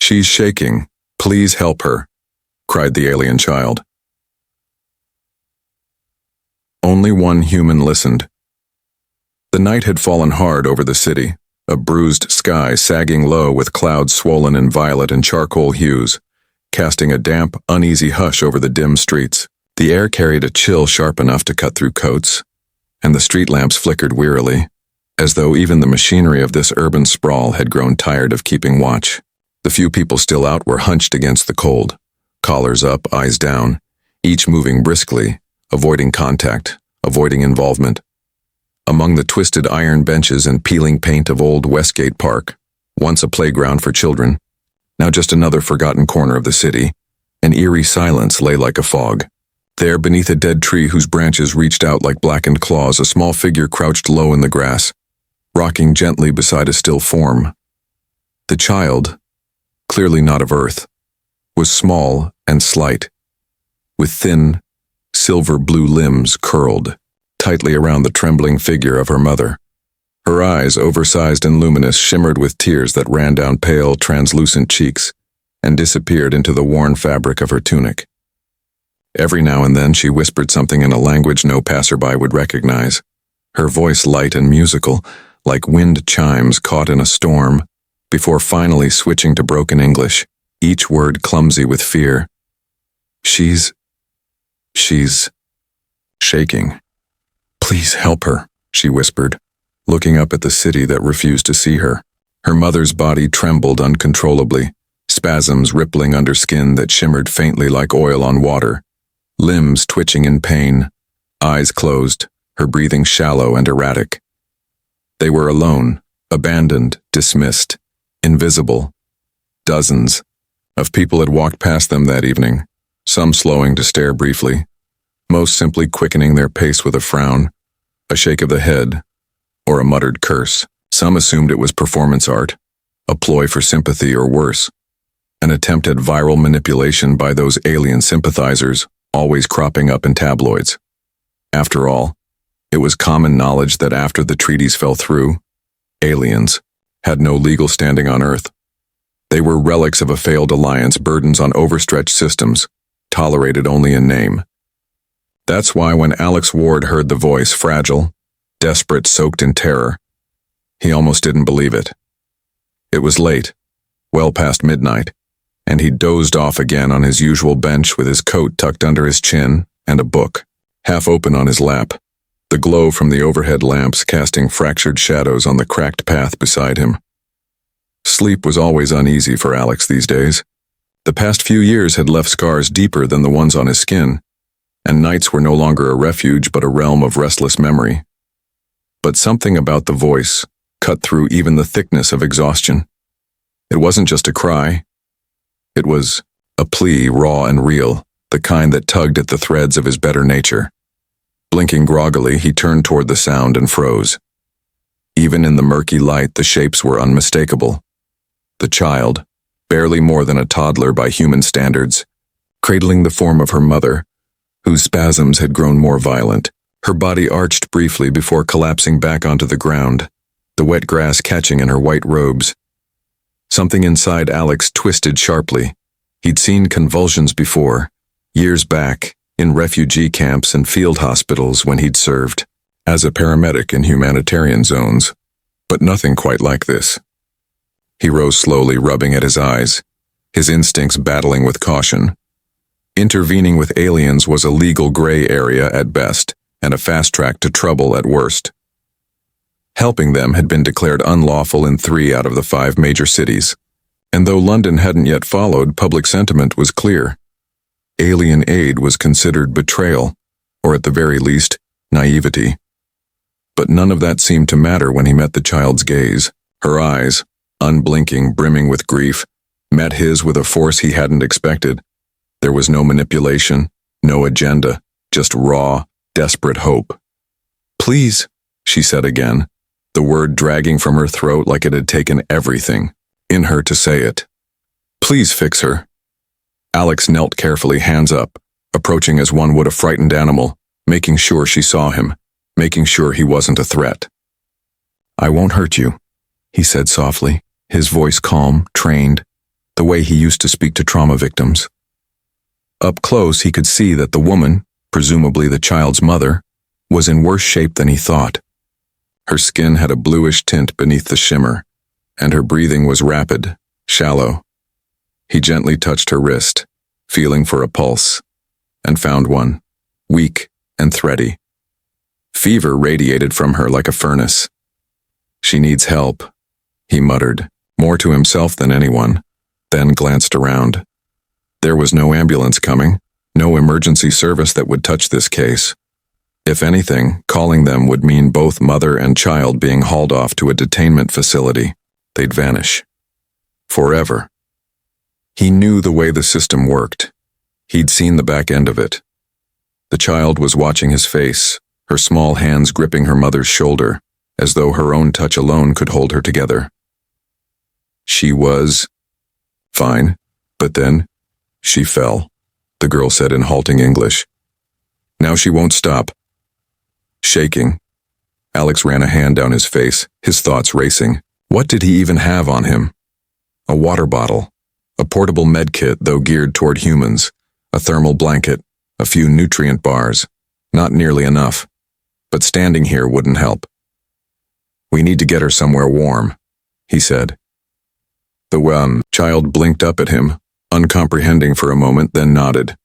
"She's shaking. Please help her," cried the alien child. Only one human listened. The night had fallen hard over the city, a bruised sky sagging low with clouds swollen in violet and charcoal hues, casting a damp, uneasy hush over the dim streets. The air carried a chill sharp enough to cut through coats, and the street lamps flickered wearily, as though even the machinery of this urban sprawl had grown tired of keeping watch. The few people still out were hunched against the cold, collars up, eyes down, each moving briskly, avoiding contact, avoiding involvement. Among the twisted iron benches and peeling paint of old Westgate Park, once a playground for children, now just another forgotten corner of the city, an eerie silence lay like a fog. There, beneath a dead tree whose branches reached out like blackened claws, a small figure crouched low in the grass, rocking gently beside a still form. The child, clearly not of Earth, was small and slight, with thin, silver-blue limbs curled tightly around the trembling figure of her mother. Her eyes, oversized and luminous, shimmered with tears that ran down pale, translucent cheeks and disappeared into the worn fabric of her tunic. Every now and then she whispered something in a language no passerby would recognize, her voice light and musical, like wind chimes caught in a storm, before finally switching to broken English, each word clumsy with fear. She's shaking. "Please help her," she whispered, looking up at the city that refused to see her. Her mother's body trembled uncontrollably, spasms rippling under skin that shimmered faintly like oil on water, limbs twitching in pain, eyes closed, her breathing shallow and erratic. They were alone, abandoned, dismissed, invisible. Dozens of people had walked past them that evening, some slowing to stare briefly, most simply quickening their pace with a frown, a shake of the head, or a muttered curse. Some assumed it was performance art, a ploy for sympathy or worse, an attempt at viral manipulation by those alien sympathizers always cropping up in tabloids. After all, it was common knowledge that after the treaties fell through, aliens had no legal standing on Earth. They were relics of a failed alliance, burdens on overstretched systems, tolerated only in name. That's why when Alex Ward heard the voice, fragile, desperate, soaked in terror, he almost didn't believe it. It was late, well past midnight, and he dozed off again on his usual bench with his coat tucked under his chin and a book, half open on his lap, the glow from the overhead lamps casting fractured shadows on the cracked path beside him. Sleep was always uneasy for Alex these days. The past few years had left scars deeper than the ones on his skin, and nights were no longer a refuge but a realm of restless memory. But something about the voice cut through even the thickness of exhaustion. It wasn't just a cry. It was a plea, raw and real, the kind that tugged at the threads of his better nature. Blinking groggily, he turned toward the sound and froze. Even in the murky light, the shapes were unmistakable. The child, barely more than a toddler by human standards, cradling the form of her mother, whose spasms had grown more violent. Her body arched briefly before collapsing back onto the ground, the wet grass catching in her white robes. Something inside Alex twisted sharply. He'd seen convulsions before, years back, in refugee camps and field hospitals when he'd served as a paramedic in humanitarian zones, but nothing quite like this. He rose slowly, rubbing at his eyes, his instincts battling with caution. Intervening with aliens was a legal gray area at best, and a fast track to trouble at worst. Helping them had been declared unlawful in 3 out of the 5 major cities, and though London hadn't yet followed, public sentiment was clear. Alien aid was considered betrayal, or at the very least, naivety. But none of that seemed to matter when he met the child's gaze. Her eyes, unblinking, brimming with grief, met his with a force he hadn't expected. There was no manipulation, no agenda, just raw, desperate hope. "Please," she said again, the word dragging from her throat like it had taken everything in her to say it. "Please fix her." Alex knelt carefully, hands up, approaching as one would a frightened animal, making sure she saw him, making sure he wasn't a threat. "I won't hurt you," he said softly, his voice calm, trained, the way he used to speak to trauma victims. Up close, he could see that the woman, presumably the child's mother, was in worse shape than he thought. Her skin had a bluish tint beneath the shimmer, and her breathing was rapid, shallow. He gently touched her wrist, feeling for a pulse, and found one, weak and thready. Fever radiated from her like a furnace. "She needs help," he muttered, more to himself than anyone, then glanced around. There was no ambulance coming, no emergency service that would touch this case. If anything, calling them would mean both mother and child being hauled off to a detainment facility. They'd vanish. Forever. He knew the way the system worked. He'd seen the back end of it. The child was watching his face, her small hands gripping her mother's shoulder, as though her own touch alone could hold her together. She was fine, but then she fell, the girl said in halting English. Now she won't stop. Shaking, Alex ran a hand down his face, his thoughts racing. What did he even have on him? A water bottle, a portable med kit though geared toward humans, a thermal blanket, a few nutrient bars. Not nearly enough. But standing here wouldn't help. "We need to get her somewhere warm," he said. The child blinked up at him, uncomprehending for a moment, then nodded.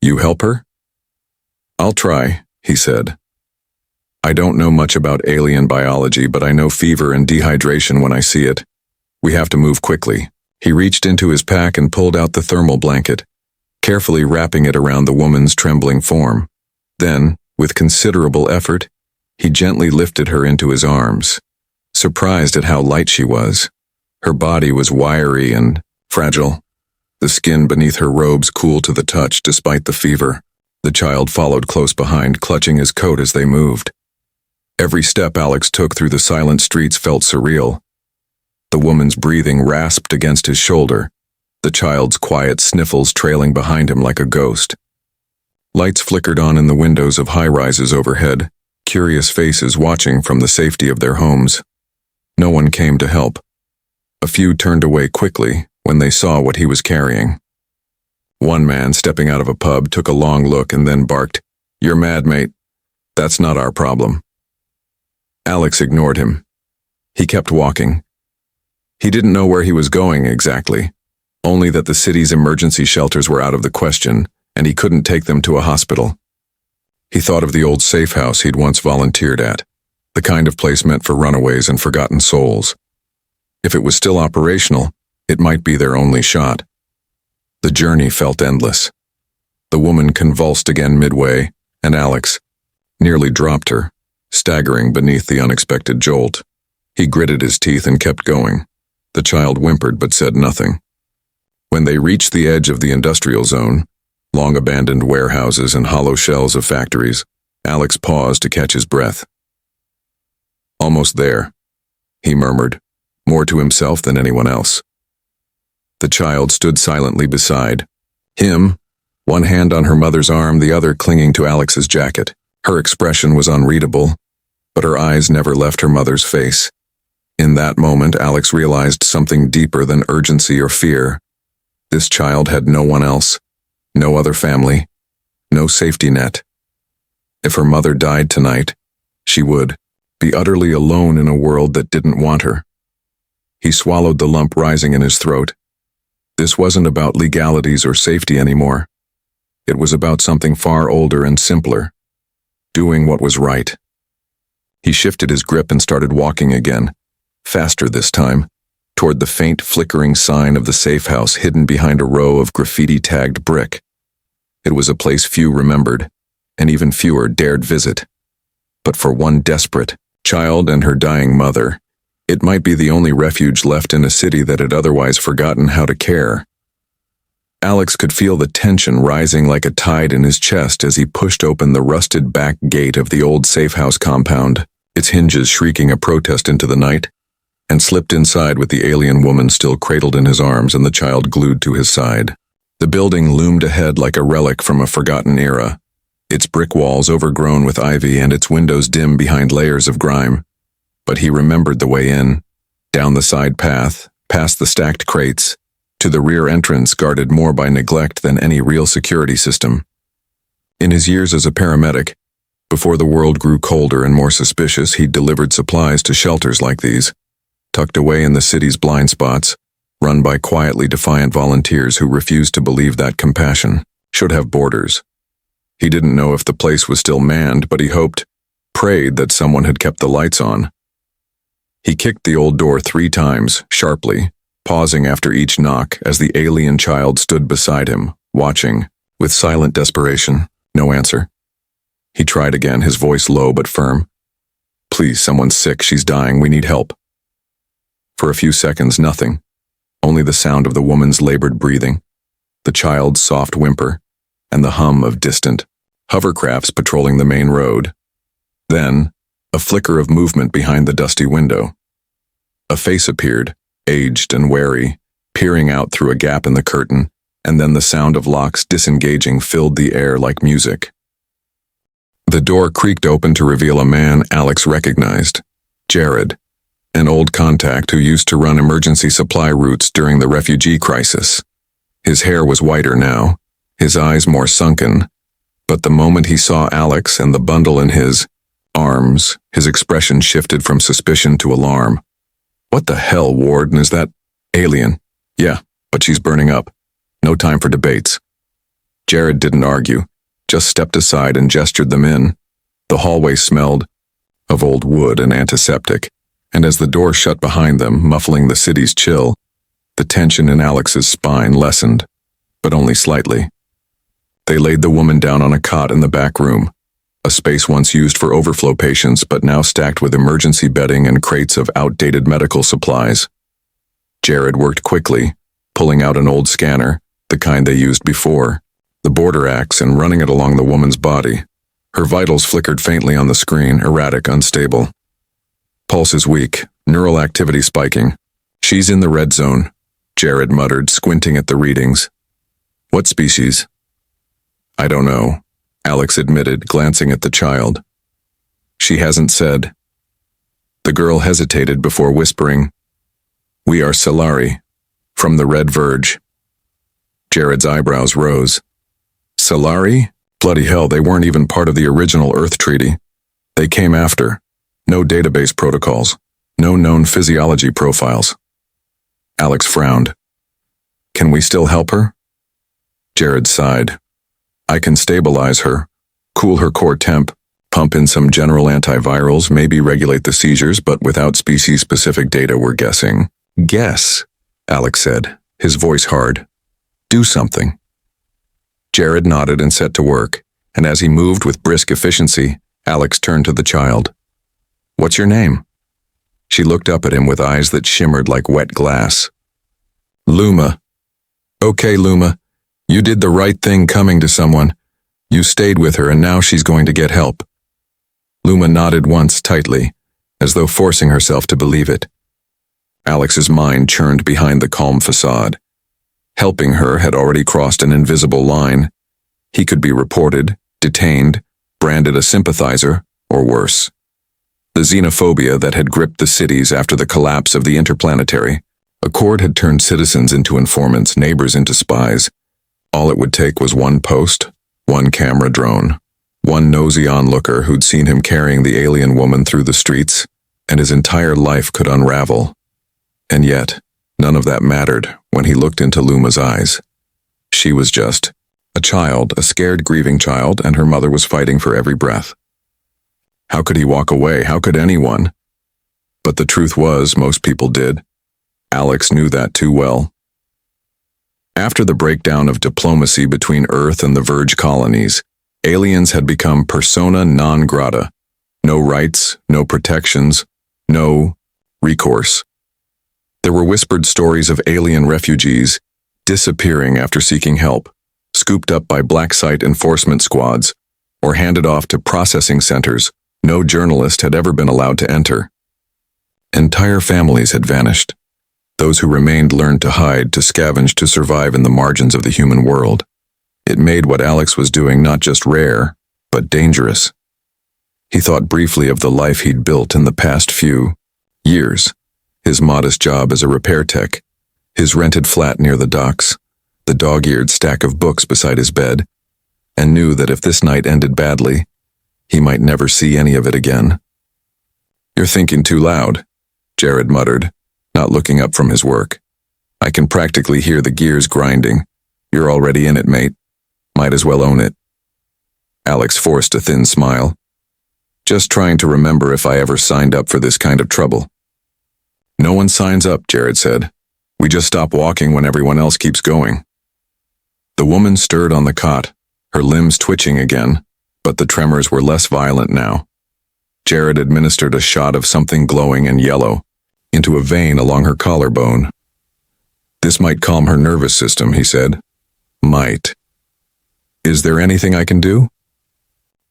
"You help her?" "I'll try," he said. "I don't know much about alien biology, but I know fever and dehydration when I see it. We have to move quickly." He reached into his pack and pulled out the thermal blanket, carefully wrapping it around the woman's trembling form. Then, with considerable effort, he gently lifted her into his arms, surprised at how light she was. Her body was wiry and fragile, the skin beneath her robes cool to the touch despite the fever. The child followed close behind, clutching his coat as they moved. Every step Alex took through the silent streets felt surreal. The woman's breathing rasped against his shoulder, the child's quiet sniffles trailing behind him like a ghost. Lights flickered on in the windows of high-rises overhead, curious faces watching from the safety of their homes. No one came to help. A few turned away quickly when they saw what he was carrying. One man, stepping out of a pub, took a long look and then barked, "You're mad, mate. That's not our problem." Alex ignored him. He kept walking. He didn't know where he was going exactly, only that the city's emergency shelters were out of the question, and he couldn't take them to a hospital. He thought of the old safe house he'd once volunteered at, the kind of place meant for runaways and forgotten souls. If it was still operational, it might be their only shot. The journey felt endless. The woman convulsed again midway, and Alex nearly dropped her, staggering beneath the unexpected jolt. He gritted his teeth and kept going. The child whimpered but said nothing. When they reached the edge of the industrial zone, long abandoned warehouses and hollow shells of factories, Alex paused to catch his breath. "Almost there," he murmured, more to himself than anyone else. The child stood silently beside him, one hand on her mother's arm, the other clinging to Alex's jacket. Her expression was unreadable, but her eyes never left her mother's face. In that moment, Alex realized something deeper than urgency or fear. This child had no one else, no other family, no safety net. If her mother died tonight, she would be utterly alone in a world that didn't want her. He swallowed the lump rising in his throat. This wasn't about legalities or safety anymore. It was about something far older and simpler, doing what was right. He shifted his grip and started walking again, faster this time, toward the faint flickering sign of the safe house hidden behind a row of graffiti-tagged brick. It was a place few remembered, and even fewer dared visit. But for one desperate child and her dying mother, it might be the only refuge left in a city that had otherwise forgotten how to care. Alex could feel the tension rising like a tide in his chest as he pushed open the rusted back gate of the old safe house compound, its hinges shrieking a protest into the night, and slipped inside with the alien woman still cradled in his arms and the child glued to his side. The building loomed ahead like a relic from a forgotten era, its brick walls overgrown with ivy and its windows dim behind layers of grime. But he remembered the way in, down the side path, past the stacked crates, to the rear entrance guarded more by neglect than any real security system. In his years as a paramedic, before the world grew colder and more suspicious, he'd delivered supplies to shelters like these, tucked away in the city's blind spots, run by quietly defiant volunteers who refused to believe that compassion should have borders. He didn't know if the place was still manned, but he hoped, prayed that someone had kept the lights on. He kicked the old door 3 times, sharply, pausing after each knock as the alien child stood beside him, watching, with silent desperation. No answer. He tried again, his voice low but firm. "Please, someone's sick, she's dying, we need help." For a few seconds, nothing. Only the sound of the woman's labored breathing, the child's soft whimper, and the hum of distant hovercrafts patrolling the main road. Then, a flicker of movement behind the dusty window. A face appeared, aged and wary, peering out through a gap in the curtain, and then the sound of locks disengaging filled the air like music. The door creaked open to reveal a man Alex recognized, Jared, an old contact who used to run emergency supply routes during the refugee crisis. His hair was whiter now, his eyes more sunken, but the moment he saw Alex and the bundle in his arms, his expression shifted from suspicion to alarm. "What the hell, Warden, is that alien?" "Yeah, but she's burning up. No time for debates." Jared didn't argue, just stepped aside and gestured them in. The hallway smelled of old wood and antiseptic, and as the door shut behind them, muffling the city's chill, the tension in Alex's spine lessened, but only slightly. They laid the woman down on a cot in the back room, a space once used for overflow patients but now stacked with emergency bedding and crates of outdated medical supplies. Jared worked quickly, pulling out an old scanner, the kind they used before, the border axe, and running it along the woman's body. Her vitals flickered faintly on the screen, erratic, unstable. Pulse is weak, neural activity spiking. "She's in the red zone," Jared muttered, squinting at the readings. "What species?" "I don't know," Alex admitted, glancing at the child. "She hasn't said." The girl hesitated before whispering, "We are Solari, from the Red Verge." Jared's eyebrows rose. "Solari? Bloody hell, they weren't even part of the original Earth Treaty. They came after. No database protocols. No known physiology profiles." Alex frowned. "Can we still help her?" Jared sighed. "I can stabilize her, cool her core temp, pump in some general antivirals, maybe regulate the seizures, but without species-specific data, we're guessing." "Guess," Alex said, his voice hard. "Do something." Jared nodded and set to work, and as he moved with brisk efficiency, Alex turned to the child. "What's your name?" She looked up at him with eyes that shimmered like wet glass. "Luma." "Okay, Luma. You did the right thing coming to someone. You stayed with her and now she's going to get help." Luma nodded once tightly, as though forcing herself to believe it. Alex's mind churned behind the calm facade. Helping her had already crossed an invisible line. He could be reported, detained, branded a sympathizer, or worse. The xenophobia that had gripped the cities after the collapse of the Interplanetary Accord had turned citizens into informants, neighbors into spies. All it would take was one post, one camera drone, one nosy onlooker who'd seen him carrying the alien woman through the streets, and his entire life could unravel. And yet, none of that mattered when he looked into Luma's eyes. She was just a child, a scared, grieving child, and her mother was fighting for every breath. How could he walk away? How could anyone? But the truth was, most people did. Alex knew that too well. After the breakdown of diplomacy between Earth and the Verge colonies, aliens had become persona non grata. No rights, no protections, no recourse. There were whispered stories of alien refugees disappearing after seeking help, scooped up by black site enforcement squads, or handed off to processing centers no journalist had ever been allowed to enter. Entire families had vanished. Those who remained learned to hide, to scavenge, to survive in the margins of the human world. It made what Alex was doing not just rare, but dangerous. He thought briefly of the life he'd built in the past few years. His modest job as a repair tech, his rented flat near the docks, the dog-eared stack of books beside his bed, and knew that if this night ended badly, he might never see any of it again. "You're thinking too loud," Jared muttered, not looking up from his work. "I can practically hear the gears grinding. You're already in it, mate. Might as well own it." Alex forced a thin smile. "Just trying to remember if I ever signed up for this kind of trouble." "No one signs up," Jared said. "We just stop walking when everyone else keeps going." The woman stirred on the cot, her limbs twitching again, but the tremors were less violent now. Jared administered a shot of something glowing and yellow into a vein along her collarbone. "This might calm her nervous system," he said. "Might. Is there anything I can do?"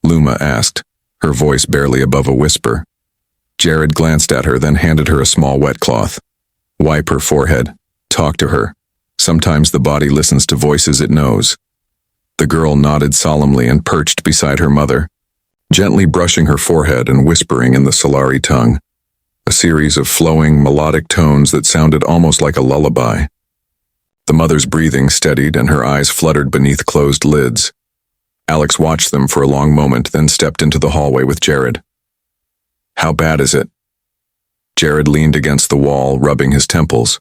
Luma asked, her voice barely above a whisper. Jared glanced at her, then handed her a small wet cloth. "Wipe her forehead. Talk to her. Sometimes the body listens to voices it knows." The girl nodded solemnly and perched beside her mother, gently brushing her forehead and whispering in the Solari tongue, a series of flowing, melodic tones that sounded almost like a lullaby. The mother's breathing steadied and her eyes fluttered beneath closed lids. Alex watched them for a long moment, then stepped into the hallway with Jared. "How bad is it?" Jared leaned against the wall, rubbing his temples.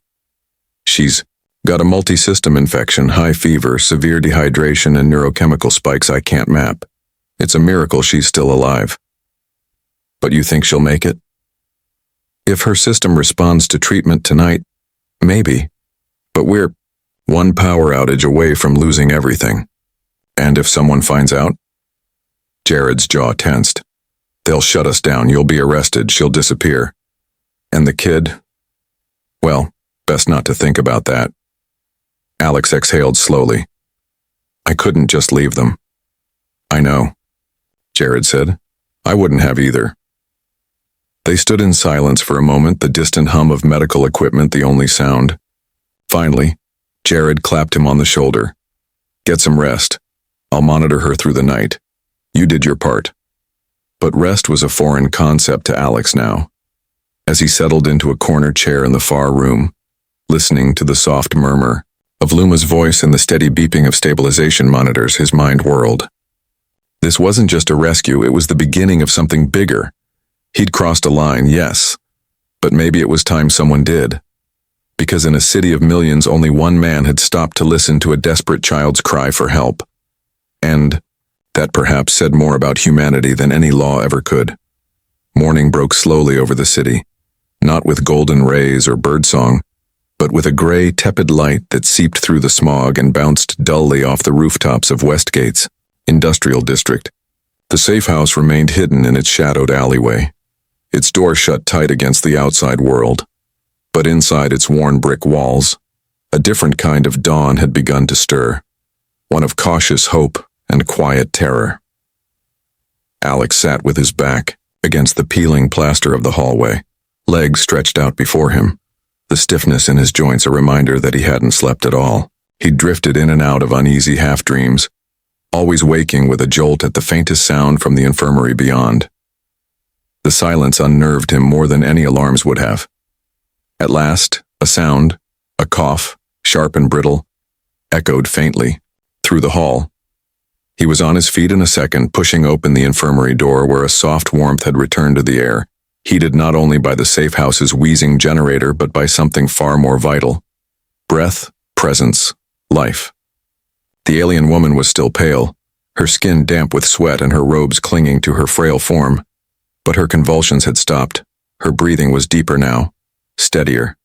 "She's got a multi-system infection, high fever, severe dehydration, and neurochemical spikes I can't map. It's a miracle she's still alive." "But you think she'll make it?" "If her system responds to treatment tonight, maybe. But we're one power outage away from losing everything. And if someone finds out?" Jared's jaw tensed. "They'll shut us down, you'll be arrested, she'll disappear. And the kid? Well, best not to think about that." Alex exhaled slowly. "I couldn't just leave them." "I know," Jared said. "I wouldn't have either." They stood in silence for a moment, the distant hum of medical equipment the only sound. Finally, Jared clapped him on the shoulder. "Get some rest. I'll monitor her through the night. You did your part." But rest was a foreign concept to Alex now. As he settled into a corner chair in the far room, listening to the soft murmur of Luma's voice and the steady beeping of stabilization monitors, his mind whirled. This wasn't just a rescue, it was the beginning of something bigger. He'd crossed a line, yes, but maybe it was time someone did. Because in a city of millions, only one man had stopped to listen to a desperate child's cry for help. And that perhaps said more about humanity than any law ever could. Morning broke slowly over the city, not with golden rays or birdsong, but with a gray, tepid light that seeped through the smog and bounced dully off the rooftops of Westgate's industrial district. The safe house remained hidden in its shadowed alleyway, its door shut tight against the outside world. But inside its worn brick walls, a different kind of dawn had begun to stir, one of cautious hope and quiet terror. Alex sat with his back against the peeling plaster of the hallway, legs stretched out before him, the stiffness in his joints a reminder that he hadn't slept at all. He'd drifted in and out of uneasy half-dreams, always waking with a jolt at the faintest sound from the infirmary beyond. The silence unnerved him more than any alarms would have. At last, a sound, a cough, sharp and brittle, echoed faintly through the hall. He was on his feet in a second, pushing open the infirmary door where a soft warmth had returned to the air, heated not only by the safe house's wheezing generator but by something far more vital. Breath, presence, life. The alien woman was still pale, her skin damp with sweat and her robes clinging to her frail form. But her convulsions had stopped. Her breathing was deeper now, steadier.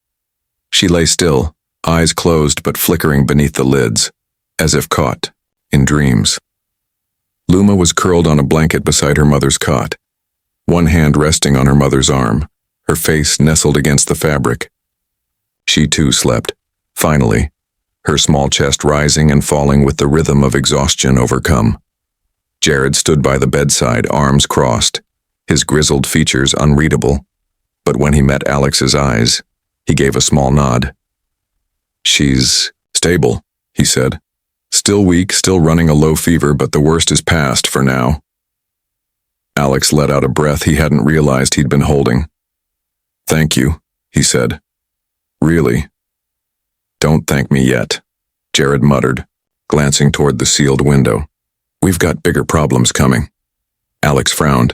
She lay still, eyes closed but flickering beneath the lids, as if caught in dreams. Luma was curled on a blanket beside her mother's cot, one hand resting on her mother's arm, her face nestled against the fabric. She too slept, finally, her small chest rising and falling with the rhythm of exhaustion overcome. Jared stood by the bedside, arms crossed, his grizzled features unreadable, but when he met Alex's eyes, he gave a small nod. "She's stable," he said. "Still weak, still running a low fever, but the worst is past for now." Alex let out a breath he hadn't realized he'd been holding. "Thank you," he said. "Really." Don't thank me yet, Jared muttered, glancing toward the sealed window. We've got bigger problems coming. Alex frowned.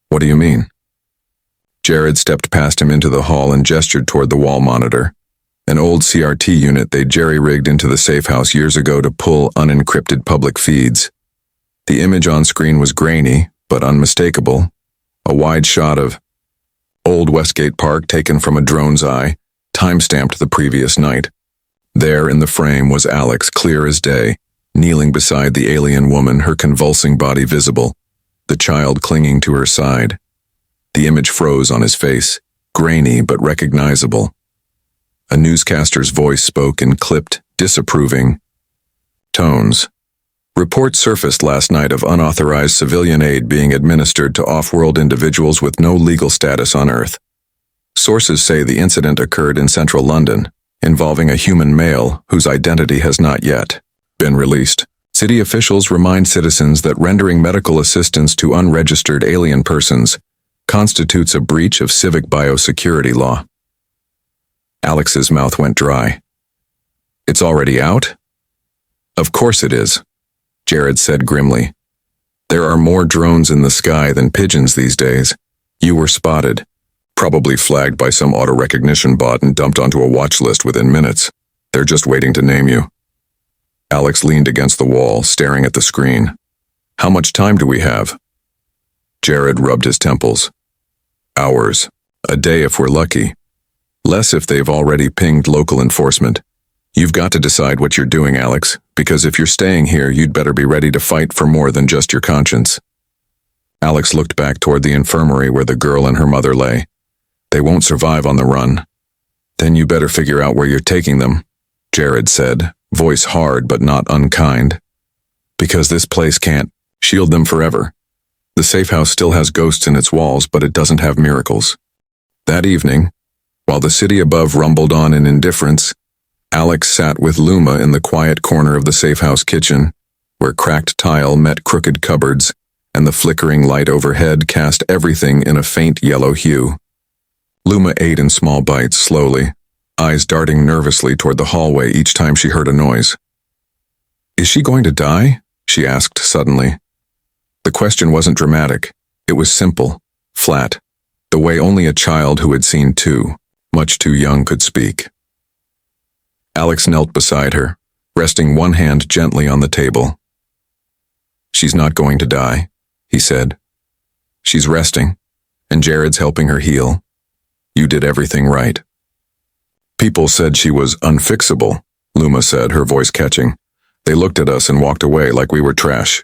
What do you mean? Jared stepped past him into the hall and gestured toward the wall monitor, an old CRT unit they'd jerry-rigged into the safe house years ago to pull unencrypted public feeds. The image on screen was grainy, but unmistakable, a wide shot of Old Westgate Park taken from a drone's eye, time-stamped the previous night. There in the frame was Alex, clear as day, kneeling beside the alien woman, her convulsing body visible, the child clinging to her side. The image froze on his face, grainy but recognizable. A newscaster's voice spoke in clipped, disapproving tones. Reports surfaced last night of unauthorized civilian aid being administered to off-world individuals with no legal status on Earth. Sources say the incident occurred in central London, involving a human male whose identity has not yet been released. City officials remind citizens that rendering medical assistance to unregistered alien persons constitutes a breach of civic biosecurity law. Alex's mouth went dry. It's already out? Of course it is, Jared said grimly. There are more drones in the sky than pigeons these days. You were spotted, probably flagged by some auto-recognition bot and dumped onto a watch list within minutes. They're just waiting to name you. Alex leaned against the wall, staring at the screen. How much time do we have? Jared rubbed his temples. Hours. A day if we're lucky. Less if they've already pinged local enforcement. You've got to decide what you're doing, Alex, because if you're staying here, you'd better be ready to fight for more than just your conscience. Alex looked back toward the infirmary where the girl and her mother lay. They won't survive on the run. Then you better figure out where you're taking them, Jared said, voice hard but not unkind. Because this place can't shield them forever. The safe house still has ghosts in its walls, but it doesn't have miracles. That evening, while the city above rumbled on in indifference, Alex sat with Luma in the quiet corner of the safe house kitchen, where cracked tile met crooked cupboards, and the flickering light overhead cast everything in a faint yellow hue. Luma ate in small bites, slowly, eyes darting nervously toward the hallway each time she heard a noise. Is she going to die? She asked suddenly. The question wasn't dramatic. It was simple, flat, the way only a child who had seen much too young could speak. Alex knelt beside her, resting one hand gently on the table. She's not going to die, he said. She's resting, and Jared's helping her heal. You did everything right. People said she was unfixable, Luma said, her voice catching. They looked at us and walked away like we were trash.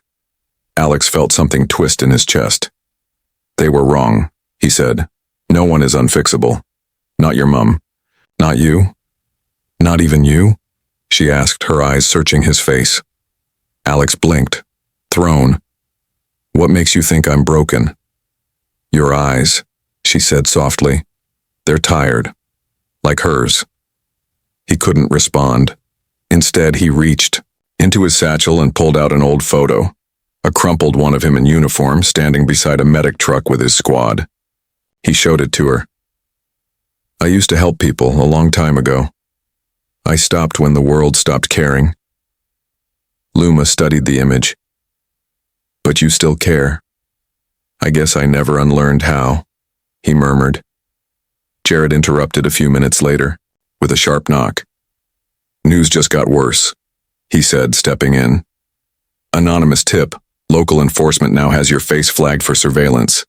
Alex felt something twist in his chest. They were wrong, he said. No one is unfixable. Not your mum. Not you. Not even you? She asked, her eyes searching his face. Alex blinked, thrown. What makes you think I'm broken? Your eyes, she said softly. They're tired. Like hers. He couldn't respond. Instead, he reached into his satchel and pulled out an old photo, a crumpled one of him in uniform standing beside a medic truck with his squad. He showed it to her. I used to help people a long time ago. I stopped when the world stopped caring. Luma studied the image. But you still care. I guess I never unlearned how, he murmured. Jared interrupted a few minutes later, with a sharp knock. News just got worse, he said, stepping in. Anonymous tip. Local enforcement now has your face flagged for surveillance.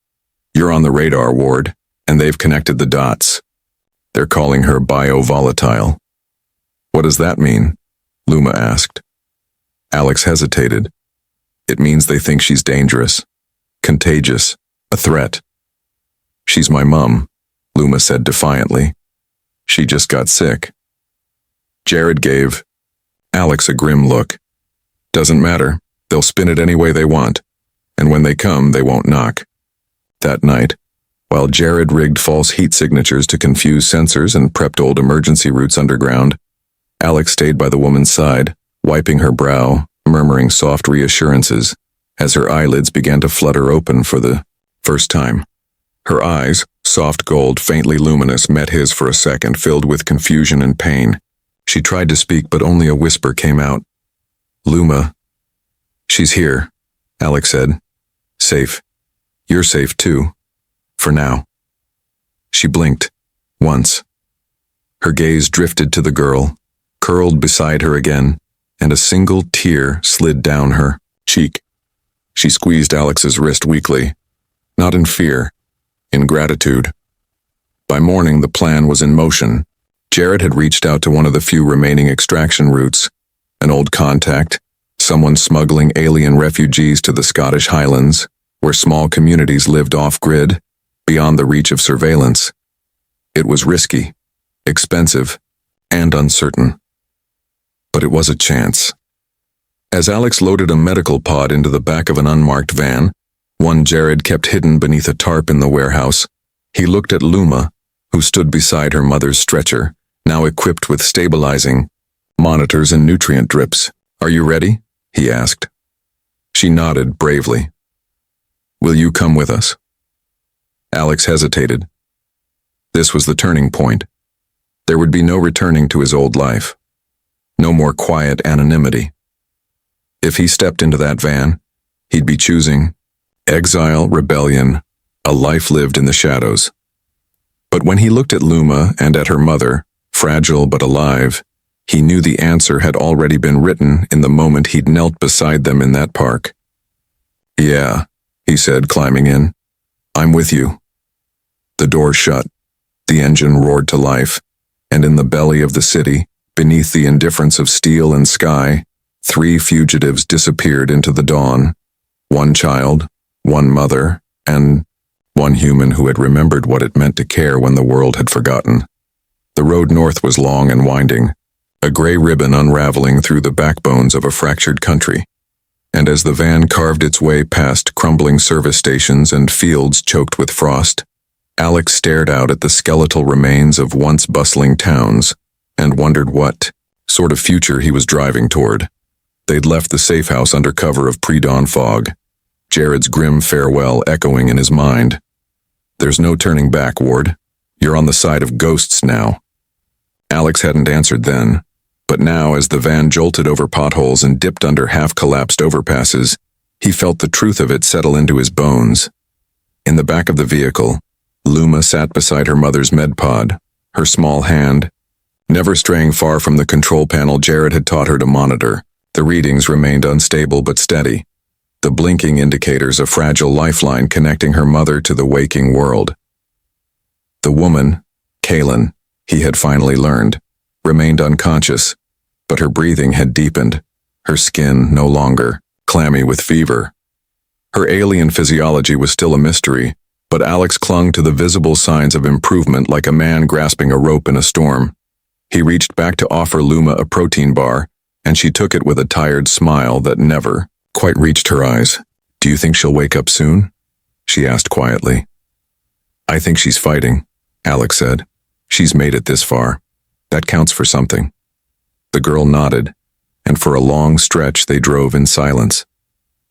You're on the radar, Ward, and they've connected the dots. They're calling her bio-volatile. What does that mean? Luma asked. Alex hesitated. It means they think she's dangerous, contagious, a threat. She's my mum, Luma said defiantly. She just got sick. Jared gave Alex a grim look. Doesn't matter. They'll spin it any way they want. And when they come, they won't knock. That night, while Jared rigged false heat signatures to confuse sensors and prepped old emergency routes underground, Alex stayed by the woman's side, wiping her brow, murmuring soft reassurances, as her eyelids began to flutter open for the first time. Her eyes, soft gold, faintly luminous, met his for a second, filled with confusion and pain. She tried to speak, but only a whisper came out. Luma. She's here, Alex said. Safe. You're safe too. For now. She blinked. Once. Her gaze drifted to the girl, curled beside her again, and a single tear slid down her cheek. She squeezed Alex's wrist weakly, not in fear, in gratitude. By morning, the plan was in motion. Jared had reached out to one of the few remaining extraction routes, an old contact, someone smuggling alien refugees to the Scottish Highlands, where small communities lived off-grid, beyond the reach of surveillance. It was risky, expensive, and uncertain. But it was a chance. As Alex loaded a medical pod into the back of an unmarked van, one Jared kept hidden beneath a tarp in the warehouse, he looked at Luma, who stood beside her mother's stretcher, now equipped with stabilizing monitors and nutrient drips. Are you ready? He asked. She nodded bravely. Will you come with us? Alex hesitated. This was the turning point. There would be no returning to his old life. No more quiet anonymity. If he stepped into that van, he'd be choosing exile, rebellion, a life lived in the shadows. But when he looked at Luma and at her mother, fragile but alive, he knew the answer had already been written in the moment he'd knelt beside them in that park. Yeah, he said, climbing in. I'm with you. The door shut. The engine roared to life, and in the belly of the city, beneath the indifference of steel and sky, 3 fugitives disappeared into the dawn. 1 child, 1 mother, and 1 human who had remembered what it meant to care when the world had forgotten. The road north was long and winding, a gray ribbon unraveling through the backbones of a fractured country. And as the van carved its way past crumbling service stations and fields choked with frost, Alex stared out at the skeletal remains of once bustling towns and wondered what sort of future he was driving toward. They'd left the safe house under cover of pre-dawn fog, Jared's grim farewell echoing in his mind. There's no turning back, Ward. You're on the side of ghosts now. Alex hadn't answered then, but now as the van jolted over potholes and dipped under half-collapsed overpasses, he felt the truth of it settle into his bones. In the back of the vehicle, Luma sat beside her mother's med pod, her small hand, never straying far from the control panel Jared had taught her to monitor. The readings remained unstable but steady, the blinking indicators a fragile lifeline connecting her mother to the waking world. The woman, Kaylin, he had finally learned, remained unconscious, but her breathing had deepened, her skin no longer clammy with fever. Her alien physiology was still a mystery, but Alex clung to the visible signs of improvement like a man grasping a rope in a storm. He reached back to offer Luma a protein bar, and she took it with a tired smile that never quite reached her eyes. Do you think she'll wake up soon? She asked quietly. I think she's fighting, Alex said. She's made it this far. That counts for something. The girl nodded, and for a long stretch they drove in silence.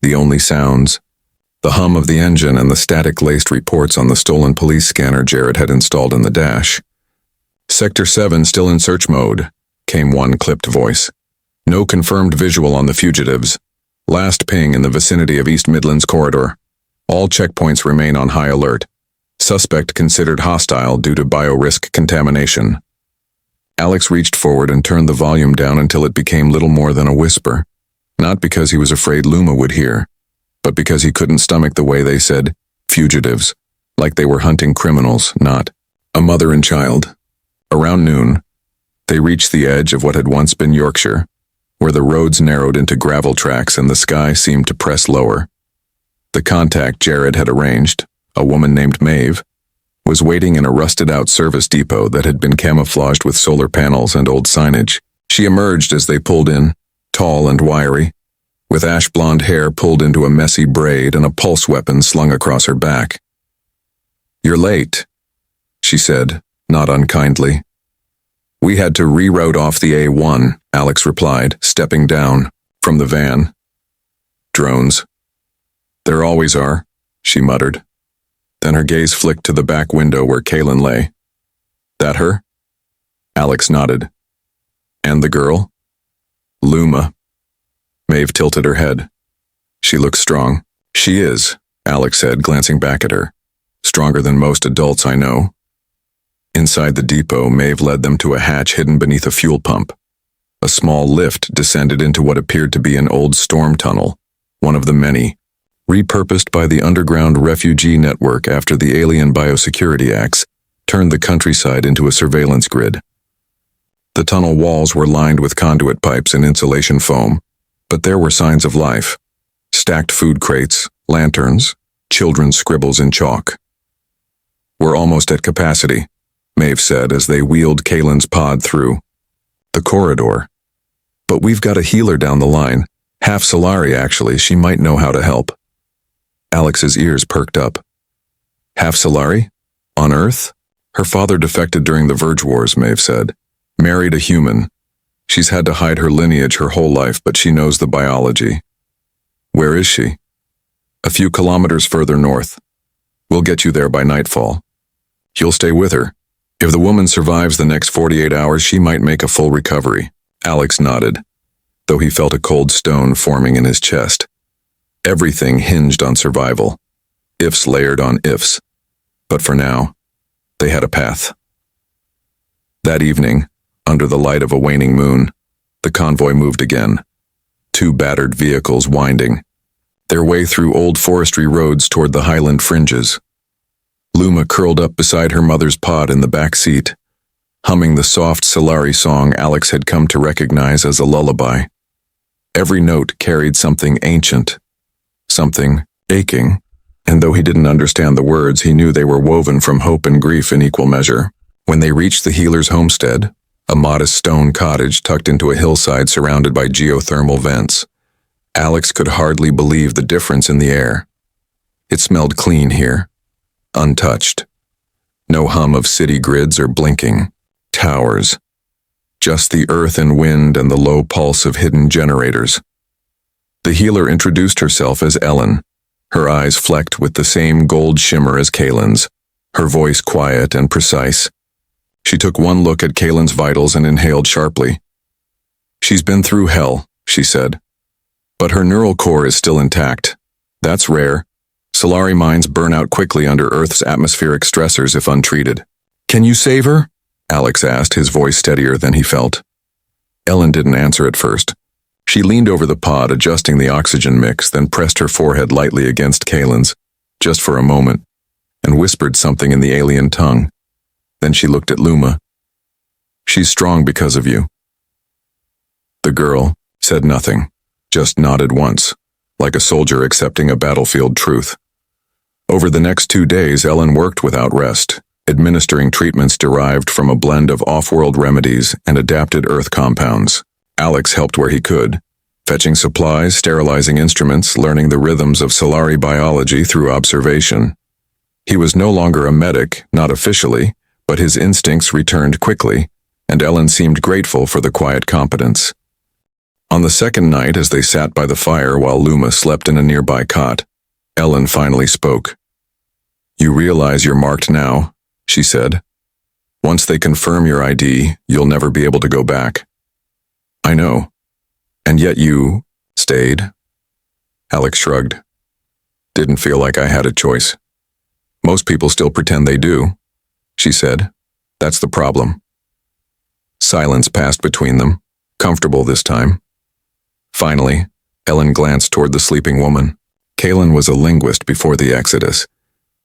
The only sounds, the hum of the engine and the static-laced reports on the stolen police scanner Jared had installed in the dash. Sector 7 still in search mode, came one clipped voice. No confirmed visual on the fugitives. Last ping in the vicinity of East Midlands corridor. All checkpoints remain on high alert. Suspect considered hostile due to biorisk contamination. Alex reached forward and turned the volume down until it became little more than a whisper. Not because he was afraid Luma would hear, but because he couldn't stomach the way they said fugitives, like they were hunting criminals, not a mother and child. Around noon, they reached the edge of what had once been Yorkshire, where the roads narrowed into gravel tracks and the sky seemed to press lower. The contact Jared had arranged, a woman named Maeve, was waiting in a rusted-out service depot that had been camouflaged with solar panels and old signage. She emerged as they pulled in, tall and wiry, with ash-blonde hair pulled into a messy braid and a pulse weapon slung across her back. You're late, she said, not unkindly. We had to reroute off the A1, Alex replied, stepping down from the van. Drones. There always are, she muttered. Then her gaze flicked to the back window where Kaylin lay. That her? Alex nodded. And the girl? Luma. Maeve tilted her head. She looks strong. She is, Alex said, glancing back at her. Stronger than most adults I know. Inside the depot, Maeve led them to a hatch hidden beneath a fuel pump. A small lift descended into what appeared to be an old storm tunnel, one of the many, repurposed by the underground refugee network after the alien Biosecurity Acts turned the countryside into a surveillance grid. The tunnel walls were lined with conduit pipes and insulation foam, but there were signs of life. Stacked food crates, lanterns, children's scribbles in chalk. We're almost at capacity, Maeve said as they wheeled Kalen's pod through the corridor. But we've got a healer down the line. Half Solari, actually. She might know how to help. Alex's ears perked up. Half Solari? On Earth? Her father defected during the Verge Wars, Maeve said. Married a human. She's had to hide her lineage her whole life, but she knows the biology. Where is she? A few kilometers further north. We'll get you there by nightfall. You'll stay with her. If the woman survives the next 48 hours, she might make a full recovery. Alex nodded, though he felt a cold stone forming in his chest. Everything hinged on survival. Ifs layered on ifs. But for now, they had a path. That evening, under the light of a waning moon, the convoy moved again. 2 battered vehicles winding, their way through old forestry roads toward the highland fringes. Luma curled up beside her mother's pod in the back seat, humming the soft Solari song Alex had come to recognize as a lullaby. Every note carried something ancient, something aching, and though he didn't understand the words, he knew they were woven from hope and grief in equal measure. When they reached the healer's homestead, a modest stone cottage tucked into a hillside surrounded by geothermal vents, Alex could hardly believe the difference in the air. It smelled clean here, untouched. No hum of city grids or blinking towers. Just the earth and wind and the low pulse of hidden generators. The healer introduced herself as Ellen, her eyes flecked with the same gold shimmer as Kalen's, her voice quiet and precise. She took one look at Kalen's vitals and inhaled sharply. She's been through hell, she said. But her neural core is still intact. That's rare. Solari minds burn out quickly under Earth's atmospheric stressors if untreated. Can you save her? Alex asked, his voice steadier than he felt. Ellen didn't answer at first. She leaned over the pod, adjusting the oxygen mix, then pressed her forehead lightly against Kalen's, just for a moment, and whispered something in the alien tongue. Then she looked at Luma. She's strong because of you. The girl said nothing, just nodded once, like a soldier accepting a battlefield truth. Over the next 2 days, Ellen worked without rest, administering treatments derived from a blend of off-world remedies and adapted Earth compounds. Alex helped where he could, fetching supplies, sterilizing instruments, learning the rhythms of Solari biology through observation. He was no longer a medic, not officially, but his instincts returned quickly, and Ellen seemed grateful for the quiet competence. On the second night, as they sat by the fire while Luma slept in a nearby cot, Ellen finally spoke. You realize you're marked now, she said. Once they confirm your ID, you'll never be able to go back. I know. And yet you stayed? Alex shrugged. Didn't feel like I had a choice. Most people still pretend they do, she said. That's the problem. Silence passed between them, comfortable this time. Finally, Ellen glanced toward the sleeping woman. Kalen was a linguist before the Exodus.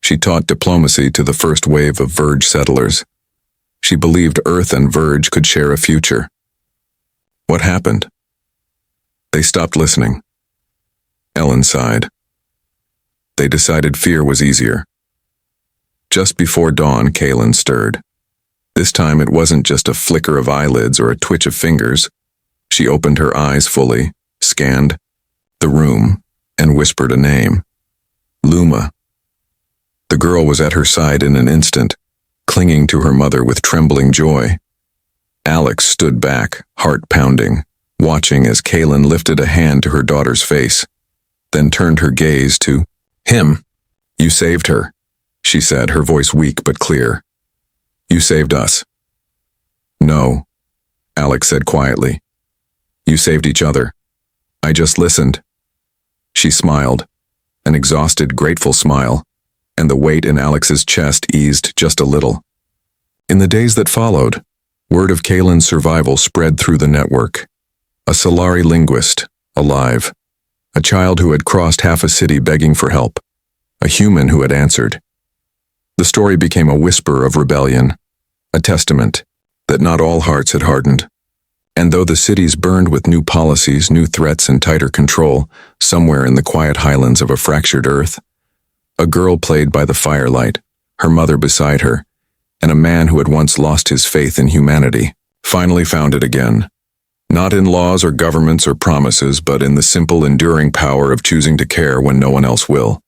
She taught diplomacy to the first wave of Verge settlers. She believed Earth and Verge could share a future. What happened? They stopped listening. Ellen sighed. They decided fear was easier. Just before dawn, Kalen stirred. This time it wasn't just a flicker of eyelids or a twitch of fingers. She opened her eyes fully, scanned the room, and whispered a name. Luma. The girl was at her side in an instant, clinging to her mother with trembling joy. Alex stood back, heart pounding, watching as Kalen lifted a hand to her daughter's face, then turned her gaze to him. You saved her, she said, her voice weak but clear. You saved us. No, Alex said quietly. You saved each other. I just listened. She smiled, an exhausted, grateful smile, and the weight in Alex's chest eased just a little. In the days that followed, word of Kaylin's survival spread through the network. A Solari linguist, alive. A child who had crossed half a city begging for help. A human who had answered. The story became a whisper of rebellion, a testament that not all hearts had hardened. And though the cities burned with new policies, new threats, and tighter control, somewhere in the quiet highlands of a fractured earth, a girl played by the firelight, her mother beside her, and a man who had once lost his faith in humanity, finally found it again. Not in laws or governments or promises, but in the simple, enduring power of choosing to care when no one else will.